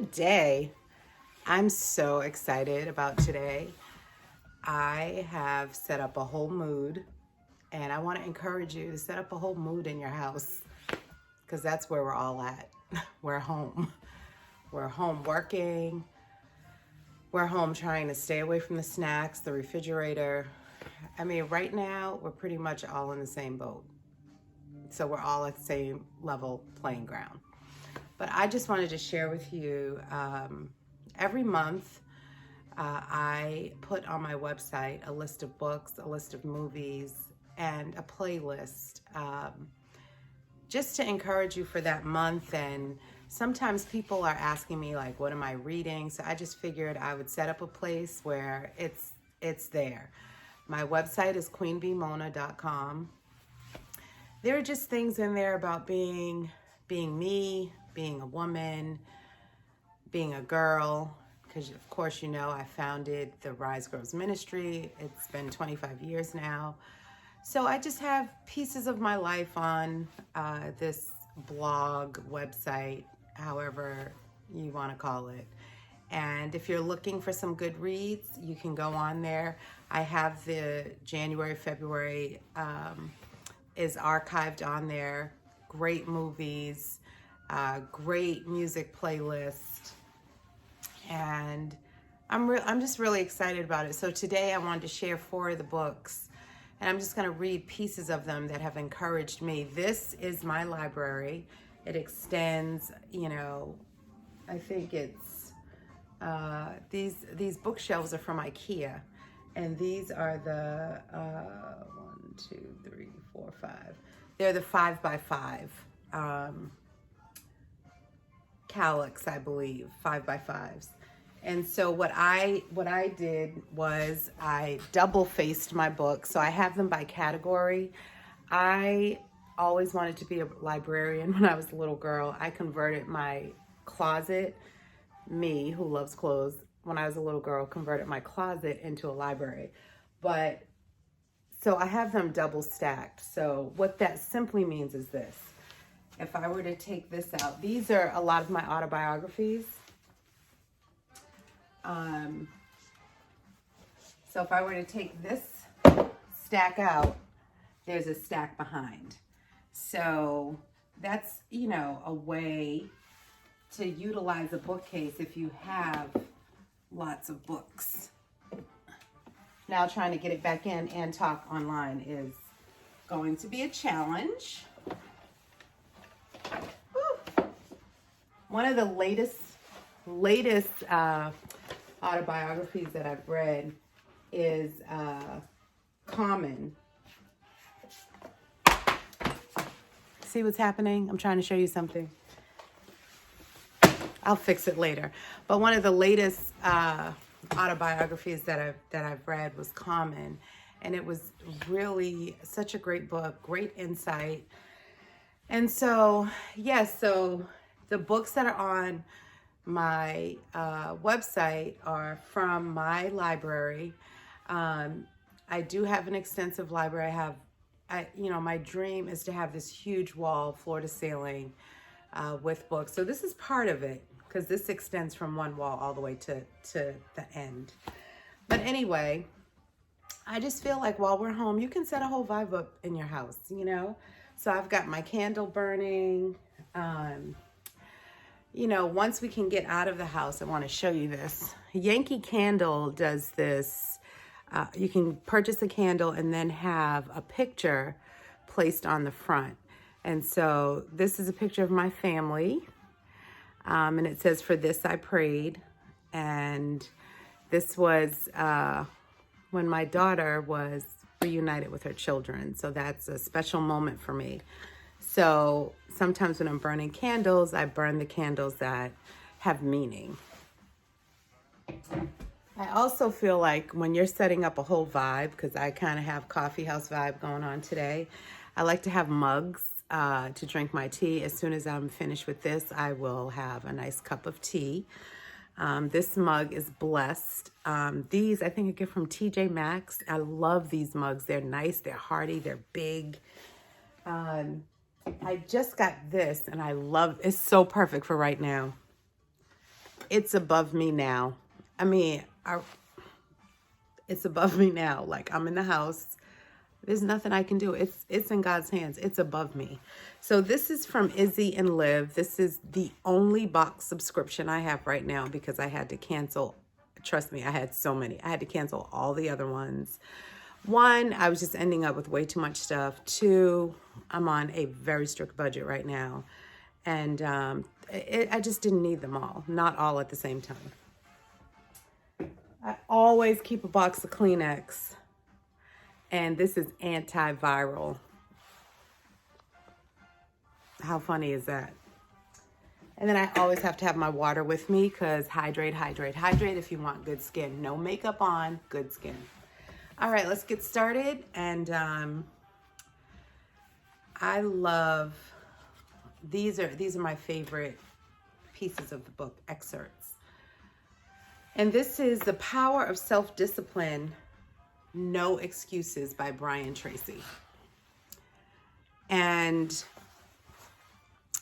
today, I'm so excited about today. I have set up a whole mood, and I want to encourage you to set up a whole mood in your house, because that's where we're all at. We're home. We're home working. We're home trying to stay away from the snacks, the refrigerator. I mean, right now, we're pretty much all in the same boat. So we're all at the same level playing ground. But I just wanted to share with you, every month, I put on my website a list of books, a list of movies, and a playlist, just to encourage you for that month. And sometimes people are asking me, like, what am I reading? So I just figured I would set up a place where it's there. My website is queenbmona.com. There are just things in there about being me, being a woman, being a girl, because of course, you know, I founded the R.I.S.E Girls Ministry. It's been 25 years now. So I just have pieces of my life on this blog, website, however you want to call it. And if you're looking for some good reads, you can go on there. I have the January, February is archived on there. Great movies, great music playlist, and I'm just really excited about it. So today I wanted to share 4 of the books, and I'm just going to read pieces of them that have encouraged me. This is my library. It extends, you know, I think it's these bookshelves are from IKEA, and these are the 1, 2, 3, 4, 5. They're the 5x5 calyx, I believe, 5x5s. And so what I did was I double faced my books. So I have them by category. I always wanted to be a librarian when I was a little girl. I converted my closet, me who loves clothes, when I was a little girl, converted my closet into a library. But so I have them double stacked. So what that simply means is this. If I were to take this out, these are a lot of my autobiographies. So if I were to take this stack out, there's a stack behind. So that's, you know, a way to utilize a bookcase if you have lots of books. Now trying to get it back in and talk online is going to be a challenge. Woo. One of the latest autobiographies that I've read is Common. See what's happening? I'm trying to show you something. I'll fix it later. But one of the latest autobiographies that I've read was Common, and it was really such a great book, great insight. And so, yes, so the books that are on my website are from my library. I do have an extensive library. You know, my dream is to have this huge wall, floor to ceiling, with books. So this is part of it, because this extends from one wall all the way to the end. But anyway, I just feel like while we're home, you can set a whole vibe up in your house, you know? So I've got my candle burning. You know, once we can get out of the house, I want to show you this. Yankee Candle does this. You can purchase a candle and then have a picture placed on the front. And so this is a picture of my family. And it says, "For this I prayed." And this was when my daughter was reunited with her children. So that's a special moment for me. So sometimes when I'm burning candles, I burn the candles that have meaning. I also feel like when you're setting up a whole vibe, because I kind of have coffee house vibe going on today, I like to have mugs to drink my tea. As soon as I'm finished with this, I will have a nice cup of tea. This mug is blessed. These I think I get from TJ Maxx. I love these mugs. They're nice, they're hearty, they're big. I just got this and I love, it's so perfect for right now. it's above me now. I mean, it's above me now. Like, I'm in the house. There's nothing I can do. It's in God's hands. It's above me. So this is from Izzy and Liv. This is the only box subscription I have right now because I had to cancel. Trust me, I had so many. I had to cancel all the other ones. One, I was just ending up with way too much stuff. Two, I'm on a very strict budget right now. And I just didn't need them all. Not all at the same time. I always keep a box of Kleenex. And this is antiviral. How funny is that? And then I always have to have my water with me because hydrate, hydrate, hydrate if you want good skin. No makeup on, good skin. All right, let's get started. And I love, these are my favorite pieces of the book, excerpts. And this is The Power of Self-Discipline, No Excuses by Brian Tracy. And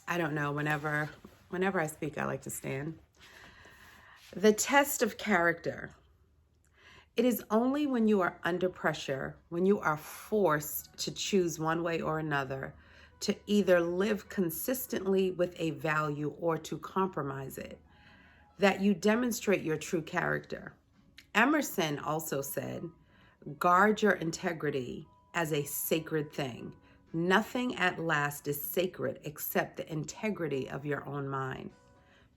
I don't know, whenever I speak, I like to stand. The test of character. It is only when you are under pressure, when you are forced to choose one way or another, to either live consistently with a value or to compromise it, that you demonstrate your true character. Emerson also said, guard your integrity as a sacred thing. Nothing at last is sacred except the integrity of your own mind.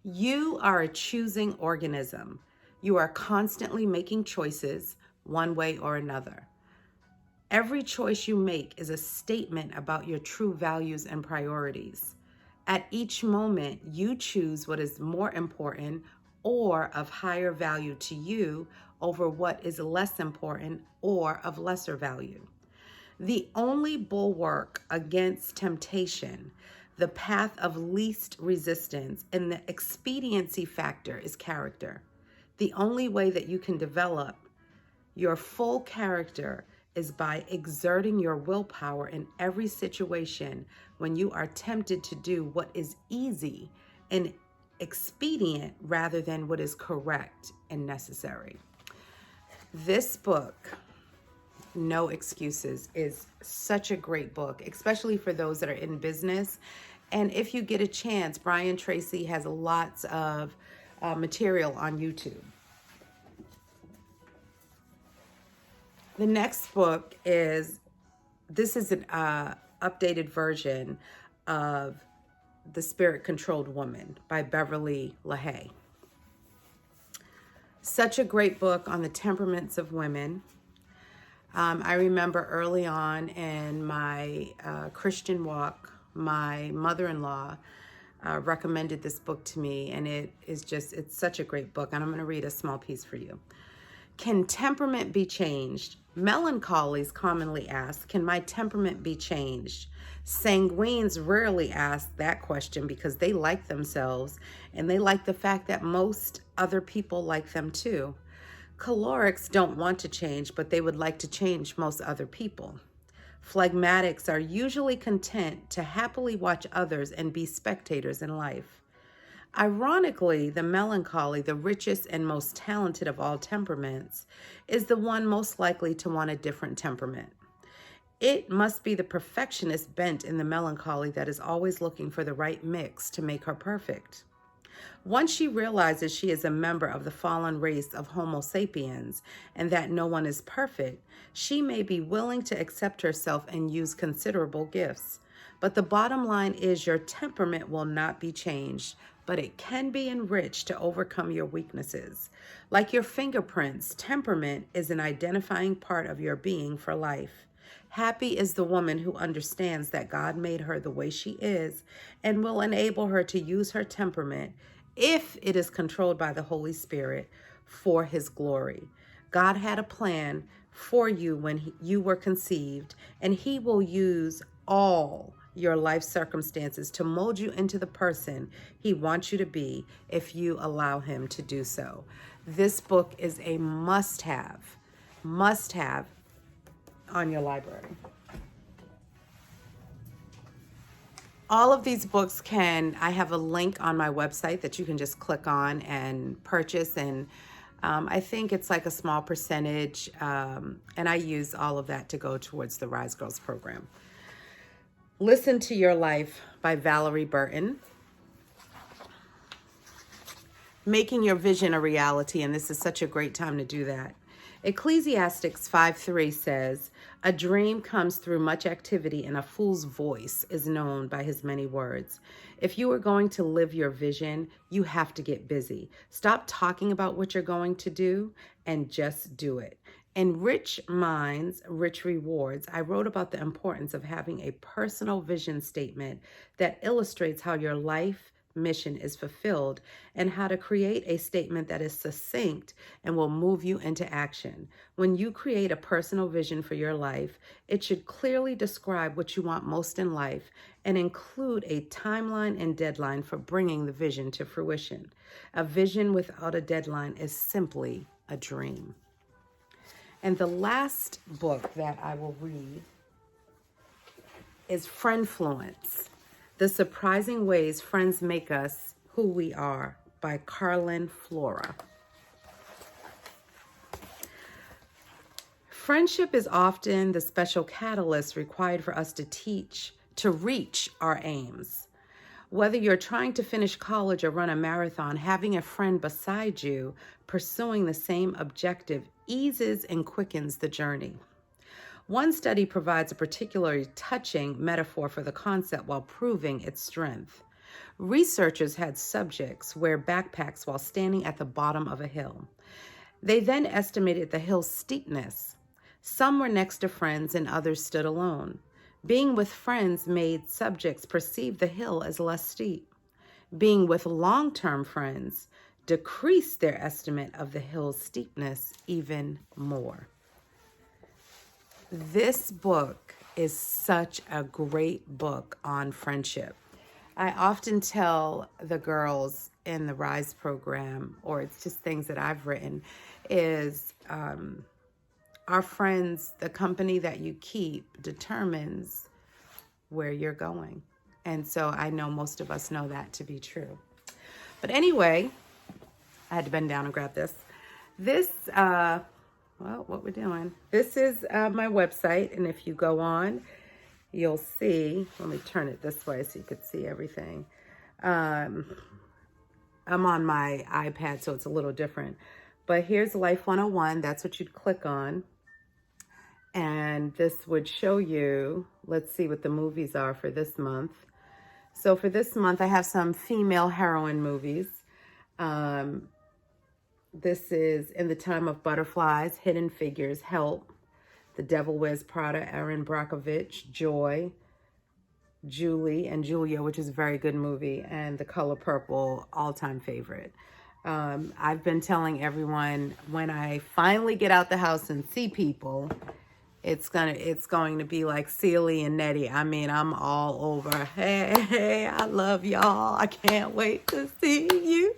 You are a choosing organism. You are constantly making choices one way or another. Every choice you make is a statement about your true values and priorities. At each moment, you choose what is more important or of higher value to you over what is less important or of lesser value. The only bulwark against temptation, the path of least resistance, and the expediency factor is character. The only way that you can develop your full character is by exerting your willpower in every situation when you are tempted to do what is easy and expedient rather than what is correct and necessary. This book, No Excuses, is such a great book, especially for those that are in business. And if you get a chance, Brian Tracy has lots of material on YouTube. The next book is, this is an updated version of The Spirit-Controlled Woman by Beverly LaHaye. Such a great book on the temperaments of women. I remember early on in my Christian walk, my mother-in-law recommended this book to me, and it's such a great book. And I'm going to read a small piece for you. Can temperament be changed? Melancholies commonly ask, can my temperament be changed? Sanguines rarely ask that question because they like themselves and they like the fact that most other people like them too. Cholerics don't want to change, but they would like to change most other people. Phlegmatics are usually content to happily watch others and be spectators in life. Ironically, the melancholy, the richest and most talented of all temperaments, is the one most likely to want a different temperament. It must be the perfectionist bent in the melancholy that is always looking for the right mix to make her perfect. Once she realizes she is a member of the fallen race of Homo sapiens and that no one is perfect, she may be willing to accept herself and use considerable gifts. But the bottom line is your temperament will not be changed, but it can be enriched to overcome your weaknesses. Like your fingerprints, temperament is an identifying part of your being for life. Happy is the woman who understands that God made her the way she is and will enable her to use her temperament, if it is controlled by the Holy Spirit, for His glory. God had a plan for you when you were conceived, and He will use all your life circumstances to mold you into the person He wants you to be if you allow Him to do so. This book is a must-have on your library. All of these books I have a link on my website that you can just click on and purchase. And I think it's like a small percentage. And I use all of that to go towards the Rise Girls program. Listen to Your Life by Valerie Burton. Making Your Vision a Reality, and this is such a great time to do that. Ecclesiastes 5:3 says, "A dream comes through much activity, and a fool's voice is known by his many words." If you are going to live your vision, you have to get busy. Stop talking about what you're going to do and just do it. In Rich Minds, Rich Rewards, I wrote about the importance of having a personal vision statement that illustrates how your life mission is fulfilled and how to create a statement that is succinct and will move you into action. When you create a personal vision for your life, it should clearly describe what you want most in life and include a timeline and deadline for bringing the vision to fruition. A vision without a deadline is simply a dream. And the last book that I will read is Friendfluence: The Surprising Ways Friends Make Us Who We Are by Carlin Flora. Friendship is often the special catalyst required for us to reach our aims. Whether you're trying to finish college or run a marathon, having a friend beside you pursuing the same objective eases and quickens the journey. One study provides a particularly touching metaphor for the concept while proving its strength. Researchers had subjects wear backpacks while standing at the bottom of a hill. They then estimated the hill's steepness. Some were next to friends and others stood alone. Being with friends made subjects perceive the hill as less steep. Being with long-term friends decreased their estimate of the hill's steepness even more. This book is such a great book on friendship. I often tell the girls in the RISE program, or it's just things that I've written, is our friends, the company that you keep determines where you're going. And so I know most of us know that to be true. But anyway, I had to bend down and grab this. What we're doing. This is my website, and if you go on, you'll see, let me turn it this way so you could see everything. I'm on my iPad, so it's a little different. But here's Life 101. That's what you'd click on. And this would show you, let's see what the movies are for this month. So for this month, I have some female heroine movies. This is In the Time of Butterflies, Hidden Figures, Help, The Devil Wears Prada, Erin Brockovich, Joy, Julie and Julia, which is a very good movie, and The Color Purple, all-time favorite. I've been telling everyone when I finally get out the house and see people, it's going to be like Celie and Nettie. I mean, I'm all over. Hey, I love y'all. I can't wait to see you.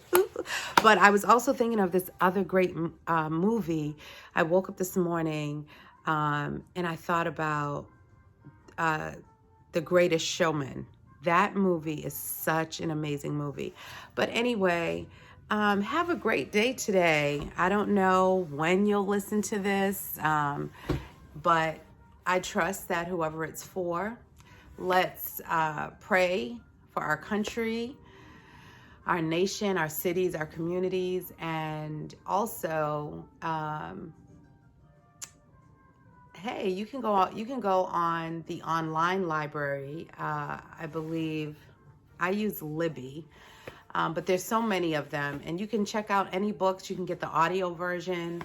But I was also thinking of this other great movie. I woke up this morning and I thought about The Greatest Showman. That movie is such an amazing movie. But anyway, have a great day today. I don't know when you'll listen to this, but I trust that whoever it's for, let's pray for our country, our nation, our cities, our communities, and also, hey, you can go on the online library. I believe I use Libby, but there's so many of them, and you can check out any books. You can get the audio version.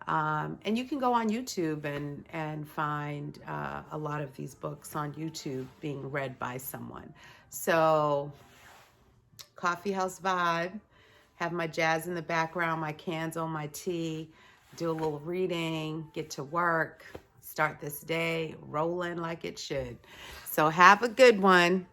And you can go on YouTube and find a lot of these books on YouTube being read by someone. So, coffee house vibe, have my jazz in the background, my cans on my tea, do a little reading, get to work, start this day rolling like it should. So have a good one.